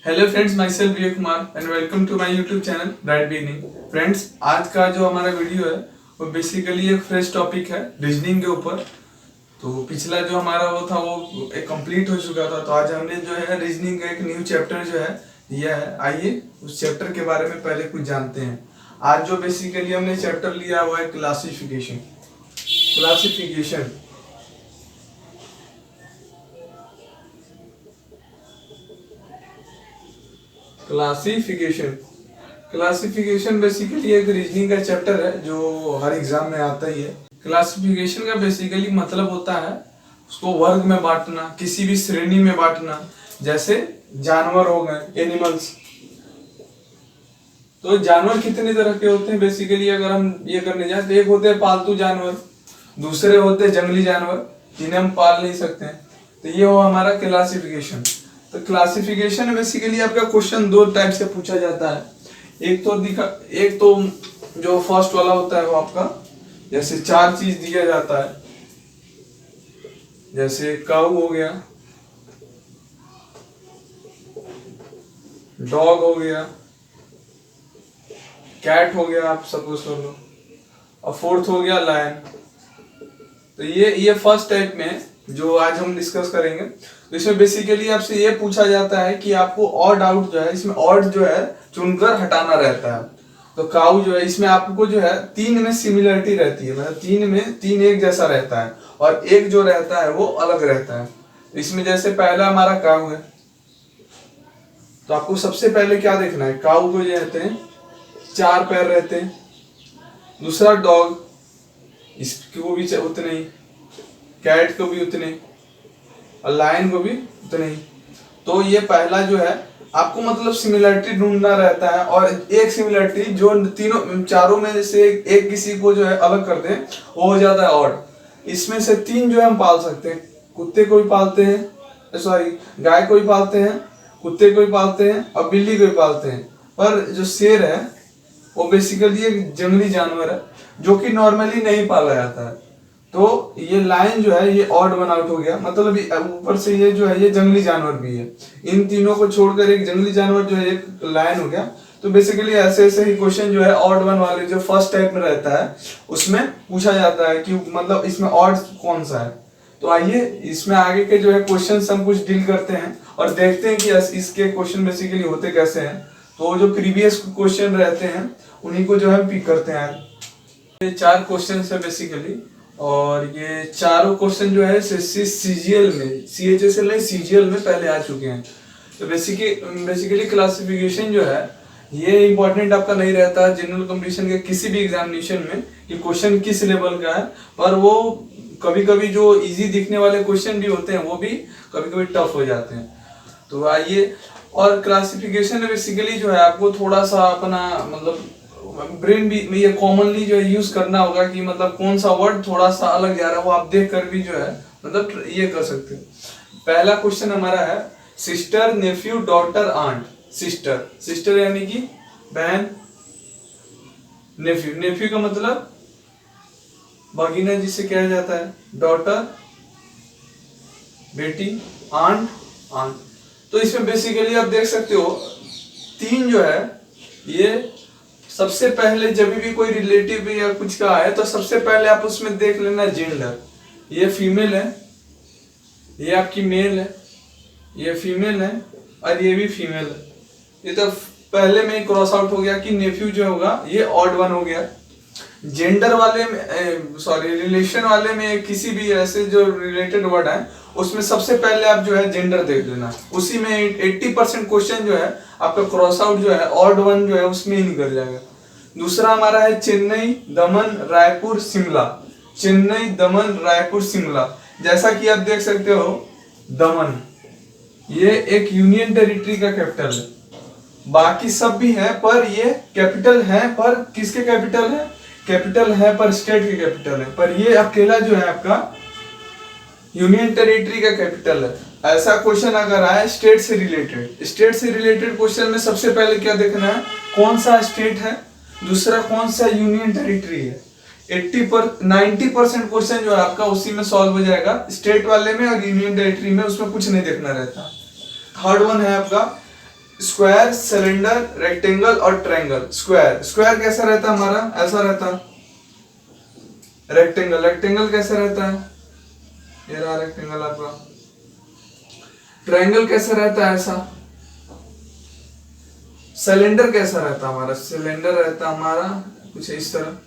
Hello friends, myself Vijay Kumar and welcome to my YouTube channel bright beginning. Friends, आज का जो हमारा video है वो बेसिकली एक फ्रेश टॉपिक है रीजनिंग के ऊपर। तो पिछला जो हमारा वो था वो एक कंप्लीट हो चुका था, तो आज हमने जो है रीजनिंग का एक न्यू चैप्टर जो है लिया है। आइए उस चैप्टर के बारे में पहले कुछ जानते हैं। आज जो बेसिकली हमने चैप्टर लिया वो है क्लासिफिकेशन। क्लासिफिकेशन क्लासिफिकेशन बेसिकली एक रीजनिंग का चैप्टर है जो हर एग्जाम में आता ही है। क्लासिफिकेशन का बेसिकली मतलब होता है उसको वर्ग में बांटना, किसी भी श्रेणी में बांटना। जैसे जानवर हो गए, एनिमल्स। तो जानवर कितने तरह के होते हैं बेसिकली, अगर हम ये करने जाए तो एक होते हैं पालतू जानवर, दूसरे होते हैं जंगली जानवर जिन्हें हम पाल नहीं सकते हैं। तो ये हो हमारा क्लासिफिकेशन। तो क्लासिफिकेशन में बेसिकली आपका क्वेश्चन दो टाइप से पूछा जाता है। एक तो जो फर्स्ट वाला होता है वो आपका जैसे चार चीज दिया जाता है, जैसे काऊ हो गया, डॉग हो गया, कैट हो गया, आप सपोज कर लो, और फोर्थ हो गया लायन। तो ये फर्स्ट टाइप में जो आज हम डिस्कस करेंगे। तो इसमें बेसिकली आपसे ये पूछा जाता है कि आपको ऑड आउट जो है, इसमें ऑड जो है चुनकर हटाना रहता है। तो काऊ जो है इसमें आपको जो है तीन में सिमिलरिटी रहती है, मतलब तीन एक जैसा रहता है और एक जो रहता है वो अलग रहता है। इसमें जैसे पहला हमारा काऊ है, तो आपको सबसे पहले क्या देखना है, काऊ को जो रहते हैं चार पैर रहते हैं। दूसरा डॉग, इसको भी उतने ही, कैट को भी उतने, और लायन को भी उतने ही। तो ये पहला जो है आपको मतलब सिमिलरिटी ढूंढना रहता है, और एक सिमिलरिटी जो तीनों चारों में से एक किसी को जो है अलग कर दे वो हो जाता है ऑड। इसमें से तीन जो है हम पाल सकते हैं, कुत्ते को भी पालते हैं, सॉरी गाय को भी पालते हैं, कुत्ते को भी पालते हैं और बिल्ली को भी पालते हैं। पर जो शेर है वो बेसिकली एक जंगली जानवर है जो कि नॉर्मली नहीं पाला जाता है। तो ये लायन जो है ये ऑड वन आउट हो गया, मतलब ऊपर से ये जो है ये जंगली जानवर भी है। इन तीनों को छोड़कर एक जंगली जानवर जो है एक लायन हो गया। तो बेसिकली ऐसे ऐसे ही क्वेश्चन जो है ऑड वन वाले जो फर्स्ट टाइप में रहता है उसमें पूछा जाता है कि मतलब इसमें ऑड कौन सा है। तो आइए इसमें आगे के जो है क्वेश्चन हम कुछ डील करते हैं और देखते हैं कि इसके क्वेश्चन बेसिकली होते कैसे हैं। तो जो प्रीवियस क्वेश्चन रहते हैं उन्हीं को जो है पिक करते हैं। ये चार क्वेश्चन है बेसिकली, और ये चारों क्वेश्चन जो है सीजीएल में, सीएचएसएल नहीं सीजीएल में पहले आ चुके हैं। तो बेसिकली क्लासिफिकेशन जो है ये इंपॉर्टेंट आपका नहीं रहता जनरल कंपटीशन के किसी भी एग्जामिनेशन में कि क्वेश्चन किस लेवल का है, पर वो कभी कभी जो इजी दिखने वाले क्वेश्चन भी होते हैं वो भी कभी कभी टफ हो जाते हैं। तो आइए, और क्लासिफिकेशन बेसिकली जो है आपको थोड़ा सा अपना मतलब ब्रेन भी ये कॉमनली जो है यूज करना होगा कि मतलब कौन सा वर्ड थोड़ा सा अलग जा रहा है वो आप देख कर भी जो है मतलब ये कर सकते हो। पहला क्वेश्चन हमारा है sister, nephew, daughter, aunt. Sister यानी कि बहन, नेफ्यू का मतलब भगीना जिसे कहा जाता है, डॉटर बेटी, आंट। तो इसमें बेसिकली आप देख सकते हो तीन जो है ये सबसे पहले जब भी कोई रिलेटिव या कुछ का है तो सबसे पहले आप उसमें देख लेना जेंडर। ये फीमेल है, ये आपकी मेल है, ये फीमेल है और ये भी फीमेल है। ये तो पहले में ही क्रॉस आउट हो गया कि नेफ्यू जो होगा ये ऑड वन हो गया। जेंडर वाले में सॉरी रिलेशन वाले में किसी भी ऐसे जो रिलेटेड वर्ड है उसमें सबसे पहले आप जो है जेंडर देख लेना, उसी में 80% क्वेश्चन जो है आपका क्रॉस आउट जो है ऑड वन जो है उसमें ही निकल जाएगा। दूसरा हमारा है चेन्नई, दमन, रायपुर, शिमला। चेन्नई, दमन, रायपुर, शिमला। जैसा कि आप देख सकते हो दमन ये एक यूनियन टेरिटरी का कैपिटल है, बाकी सब भी है पर ये कैपिटल है, पर किसके कैपिटल है, कैपिटल है पर स्टेट के कैपिटल है, पर ये अकेला जो है आपका यूनियन टेरिटरी का कैपिटल है। ऐसा क्वेश्चन अगर आए स्टेट से रिलेटेड क्वेश्चन में सबसे पहले क्या देखना है, कौन सा स्टेट है, दूसरा कौन सा यूनियन टेरिटरी है। 90% क्वेश्चन जो है आपका उसी में सॉल्व हो जाएगा, स्टेट वाले में और यूनियन टेरिटरी में उसमें कुछ नहीं देखना रहता। थर्ड वन है आपका स्क्वायर, सिलेंडर, रेक्टेंगल और ट्रायंगल। स्क्वायर, स्क्वायर कैसा रहता है हमारा, ऐसा रहता है। रेक्टेंगल, रेक्टेंगल कैसा रहता है, ये रहा रेक्टेंगल आपका। ट्रायंगल कैसा रहता है, ऐसा। सिलेंडर कैसा रहता है हमारा, सिलेंडर रहता है हमारा कुछ इस तरह।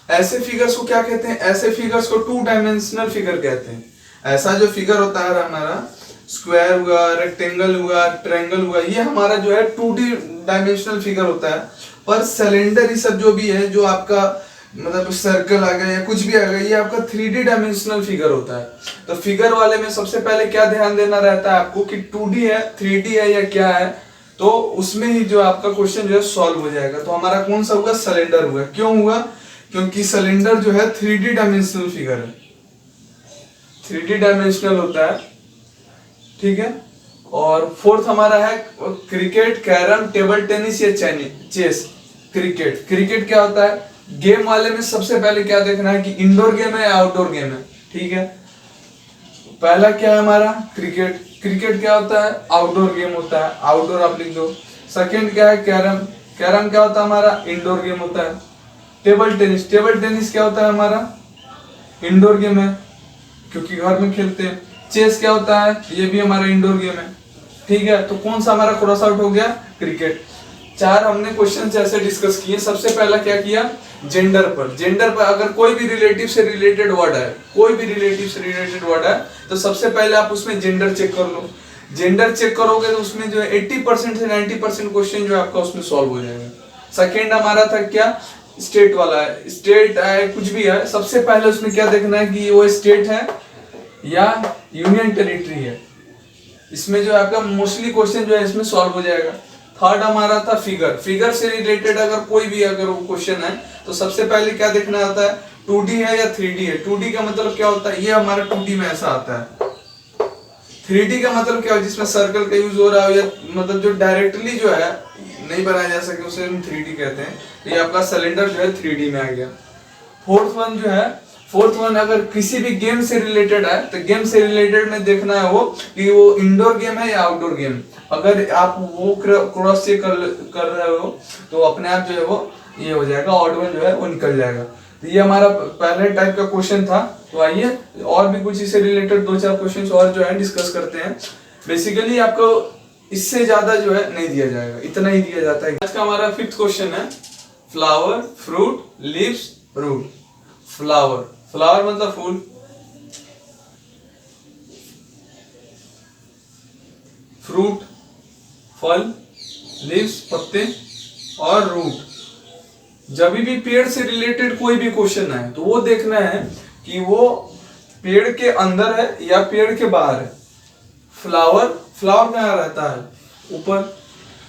ऐसे फिगर्स को क्या कहते हैं, ऐसे फिगर्स को टू डायमेंशनल फिगर कहते हैं। ऐसा जो फिगर होता है हमारा, स्क्वायर हुआ, रेक्टेंगल हुआ, ट्रायंगल हुआ, ये हमारा जो है 2D डायमेंशनल फिगर होता है। पर सिलेंडर ये सब जो भी है, जो आपका मतलब सर्कल आ गया या कुछ भी आ गया, ये आपका 3D डायमेंशनल फिगर होता है। तो फिगर वाले में सबसे पहले क्या ध्यान देना रहता है आपको कि 2D है, 3D है या क्या है, तो उसमें ही जो आपका क्वेश्चन जो है सॉल्व हो जाएगा। तो हमारा कौन सा हुआ, सिलेंडर हुआ। क्यों हुआ, क्योंकि सिलेंडर जो है 3D डायमेंशनल फिगर है, 3D डायमेंशनल होता है, ठीक है। और फोर्थ हमारा है क्रिकेट, कैरम, टेबल टेनिस या चेस। क्रिकेट, क्रिकेट क्या होता है, गेम वाले में सबसे पहले क्या देखना है कि इंडोर गेम है या आउटडोर गेम है, ठीक है। पहला क्या है हमारा, क्रिकेट। क्रिकेट क्या होता है, आउटडोर गेम होता है, आउटडोर आप लिख दो। सेकंड क्या है, कैरम। कैरम क्या होता है हमारा, इंडोर गेम होता है। टेबल टेनिस, टेबल टेनिस क्या होता है हमारा, इंडोर गेम है क्योंकि घर में खेलते हैं। चेस क्या होता है, ये भी हमारा इंडोर गेम है, ठीक है। तो कौन सा हमारा क्रॉस आउट हो गया, क्रिकेट। 4 हमने क्वेश्चन ऐसे डिस्कस किए। सबसे पहला क्या किया, जेंडर पर। जेंडर पर अगर कोई भी रिलेटिव से रिलेटेड वर्ड है, कोई भी रिलेटिव से रिलेटेड वर्ड है, तो सबसे पहले आप उसमें जेंडर चेक कर लो। जेंडर चेक करोगे तो उसमें जो है 80% से 90% क्वेश्चन जो है आपका उसमें सॉल्व हो जाएगा। सेकेंड हमारा था क्या, स्टेट वाला है। स्टेट है, कुछ भी है, सबसे पहले उसमें क्या देखना है कि वो स्टेट है या यूनियन टेरिटरी है। इसमें जो आपका मोस्टली क्वेश्चन जो है इसमें सॉल्व हो जाएगा। थर्ड हमारा था फिगर। फिगर से रिलेटेड अगर कोई भी अगर वो क्वेश्चन है तो सबसे पहले क्या देखना होता है, 2D है या 3D है। 2D का मतलब क्या होता है, ये हमारा 2D में ऐसा आता है। 3D का मतलब क्या है, जिसमें सर्कल का यूज हो रहा है या मतलब जो डायरेक्टली जो है नहीं बनाया जा सके उसे हम 3D कहते हैं। तो ये आपका सिलेंडर जो है 3D में आ गया। फोर्थ वन अगर किसी भी गेम से रिलेटेड है तो गेम से रिलेटेड में देखना है वो कि वो इंडोर गेम है या आउटडोर गेम। अगर आप वो क्रॉस चेक कर रहे हो तो अपने आप जो है वो ये हो जाएगा, ऑड वन जो है वो निकल जाएगा। तो ये हमारा पहले टाइप का क्वेश्चन था। तो आइए और भी कुछ इससे रिलेटेड 2-4 क्वेश्चन और जो है डिस्कस करते हैं। बेसिकली आपको इससे ज्यादा जो है नहीं दिया जाएगा, इतना ही दिया जाता है। आज का हमारा 5th क्वेश्चन है, flower, fruit, leaves, root. Flower, flower मतलब फूल, फ्रूट फल, लीव्स पत्ते और रूट। जब भी पेड़ से रिलेटेड कोई भी क्वेश्चन है तो वो देखना है कि वो पेड़ के अंदर है या पेड़ के बाहर है। फ्लावर, फ्लावर कहाँ रहता है, ऊपर।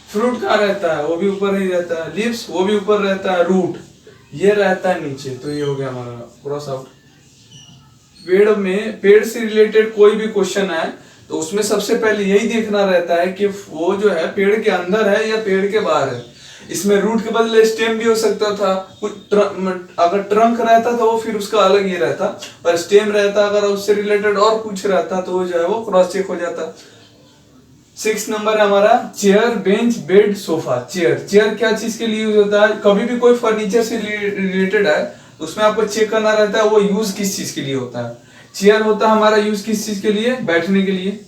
फ्रूट कहाँ रहता है, वो भी ऊपर ही रहता है। लीव्स, वो भी ऊपर रहता है। रूट ये रहता है नीचे। तो ये हो गया हमारा क्रॉस आउट। पेड़ से रिलेटेड कोई भी क्वेश्चन है तो उसमें सबसे पहले यही देखना रहता है कि वो जो है पेड़ के अंदर है या पेड़ के बाहर है। इसमें रूट के बदले स्टेम भी हो सकता था, कुछ अगर ट्रंक रहता तो वो फिर उसका अलग ही रहता, पर स्टेम रहता अगर उससे रिलेटेड और कुछ रहता तो वो जो है वो क्रॉस चेक हो जाता। 6 नंबर है हमारा, chair, bench, bed, sofa. Chair, chair क्या चीज के लिए यूज होता है, कभी भी कोई फर्नीचर से रिलेटेड है तो उसमें आपको चेक करना रहता है वो यूज किस चीज के लिए होता है। चेयर होता है हमारा यूज किस चीज के लिए, बैठने के लिए।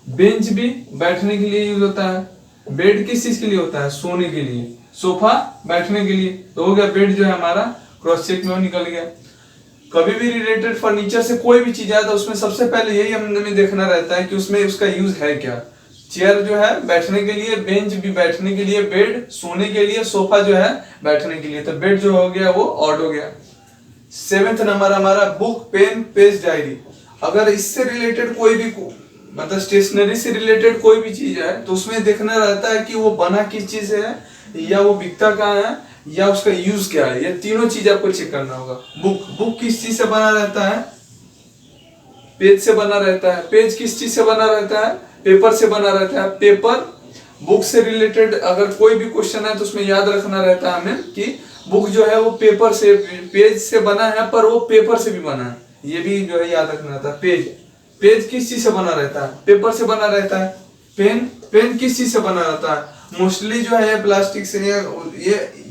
बेंच भी बैठने के लिए यूज होता है। बेड किस चीज के लिए होता है, सोने के लिए। सोफा बैठने के लिए। तो हो गया बेड जो है हमारा क्रॉस चेक में निकल गया। कभी भी रिलेटेड फर्नीचर से कोई भी चीज आए तो उसमें सबसे पहले यही हमें देखना रहता है कि उसमें उसका यूज है क्या। चेयर जो है बैठने के लिए, बेंच भी बैठने के लिए, बेड सोने के लिए, सोफा जो है बैठने के लिए। तो बेड जो हो गया वो ऑड हो गया। 7th नंबर हमारा, बुक, पेन, पेज, डायरी। अगर इससे रिलेटेड कोई भी मतलब स्टेशनरी से रिलेटेड कोई भी चीज है तो उसमें देखना रहता है कि वो बना किस चीज से है या वो बिकता कहाँ है या उसका यूज क्या है। ये तीनों चीज आपको चेक करना होगा। बुक किस चीज से बना रहता है, पेज से बना रहता है। पेज किस चीज से बना रहता है, पेपर से बना रहता है। पेपर, बुक से रिलेटेड अगर कोई भी क्वेश्चन है तो उसमें याद रखना रहता है हमें कि बुक जो है वो पेपर से, पेज से बना है पर वो पेपर से भी बना है। ये भी जो है याद रखना रहता है। पेज, पेज किस चीज से बना रहता है? पेपर से बना रहता है। पेन, पेन किस चीज से बना रहता है? मोस्टली जो है प्लास्टिक से,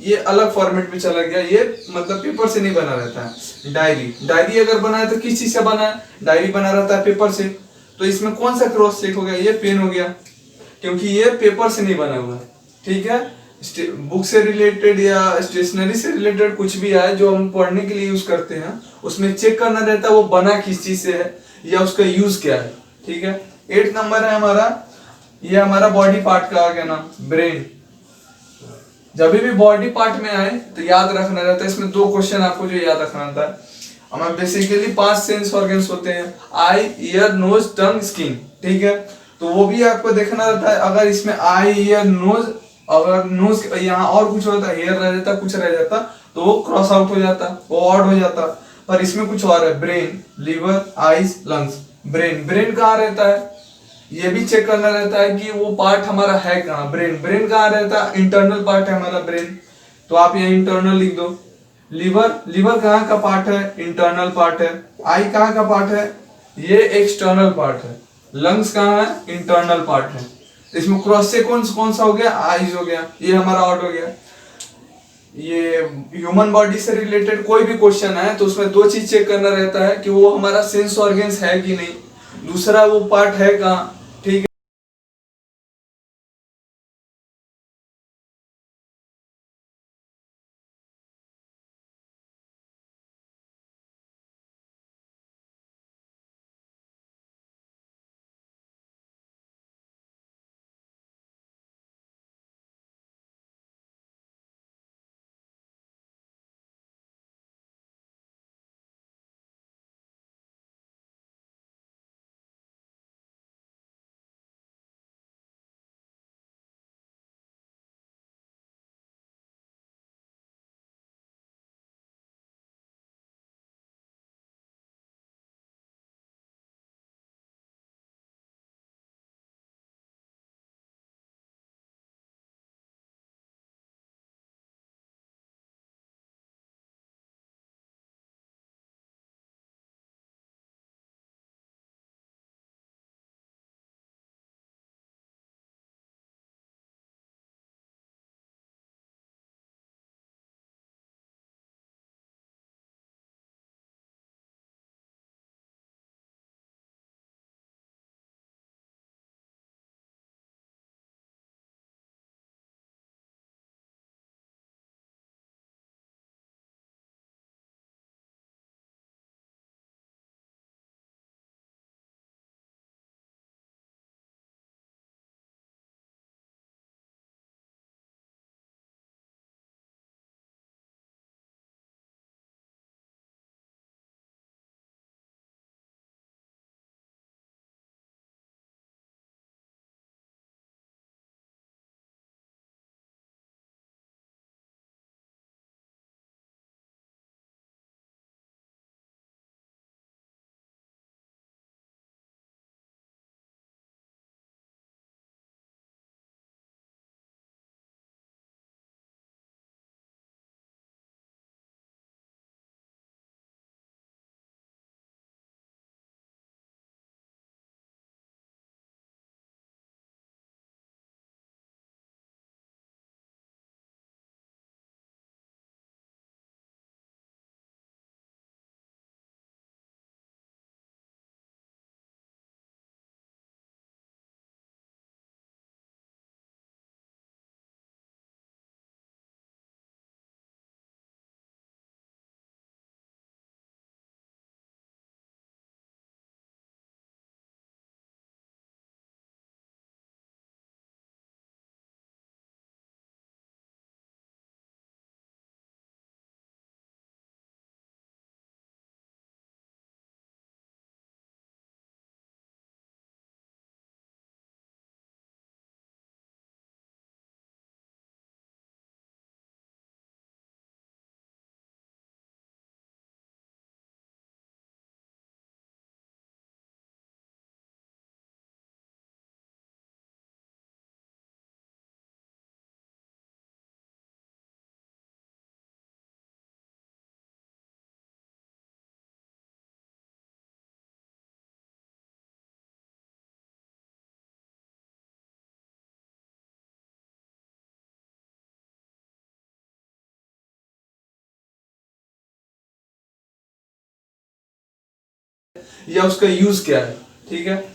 ये अलग फॉर्मेट में चला गया, ये मतलब पेपर से नहीं बना रहता है। डायरी, डायरी अगर बना है तो किस चीज से बना है? डायरी बना रहता है पेपर से। तो इसमें कौन सा क्रॉस चेक हो गया? ये पेन हो गया, क्योंकि ये पेपर से नहीं बना हुआ है। ठीक है, बुक से रिलेटेड या स्टेशनरी से रिलेटेड कुछ भी है जो हम पढ़ने के लिए यूज करते हैं, उसमें चेक करना रहता है वो बना किस चीज से है या उसका यूज क्या है। ठीक है, 8 नंबर है हमारा, ये हमारा बॉडी पार्ट का आ गया नाम, ब्रेन। जब भी बॉडी पार्ट में आए तो याद रखना रहता है, इसमें 2 क्वेश्चन आपको जो याद रखना रहता है। हमें बेसिकली 5 सेंस ऑर्गन्स होते हैं, आई, ईयर, नोज, टंग, स्किन। ठीक है, तो वो भी आपको देखना रहता है। अगर इसमें आई, ईयर, नोज, अगर नोज यहाँ और कुछ होता, हेयर रह जाता, कुछ रह जाता, तो वो क्रॉस आउट हो जाता, वो ऑड हो जाता। पर इसमें कुछ और है, brain, liver, eyes, lungs. Brain, brain कहाँ रहता है ये भी चेक करना रहता है कि वो पार्ट हमारा है कहाँ। ब्रेन, ब्रेन कहाँ रहता है? इंटरनल पार्ट है हमारा ब्रेन, तो आप यहाँ इंटरनल लिख दो। लीवर, लीवर कहाँ का पार्ट है? इंटरनल पार्ट है। आई कहाँ का पार्ट है? ये एक्सटर्नल पार्ट है। लंग्स कहाँ है? इंटरनल पार्ट है। इसमें क्रॉस से कौन सा हो गया? आईज हो गया, ये हमारा आउट हो गया। ये ह्यूमन बॉडी से रिलेटेड कोई भी क्वेश्चन है तो उसमें 2 चीज चेक करना रहता है कि वो हमारा सेंस ऑर्गन्स है कि नहीं, दूसरा वो पार्ट है कहाँ। ठीक है। या उसका यूज क्या है। ठीक है।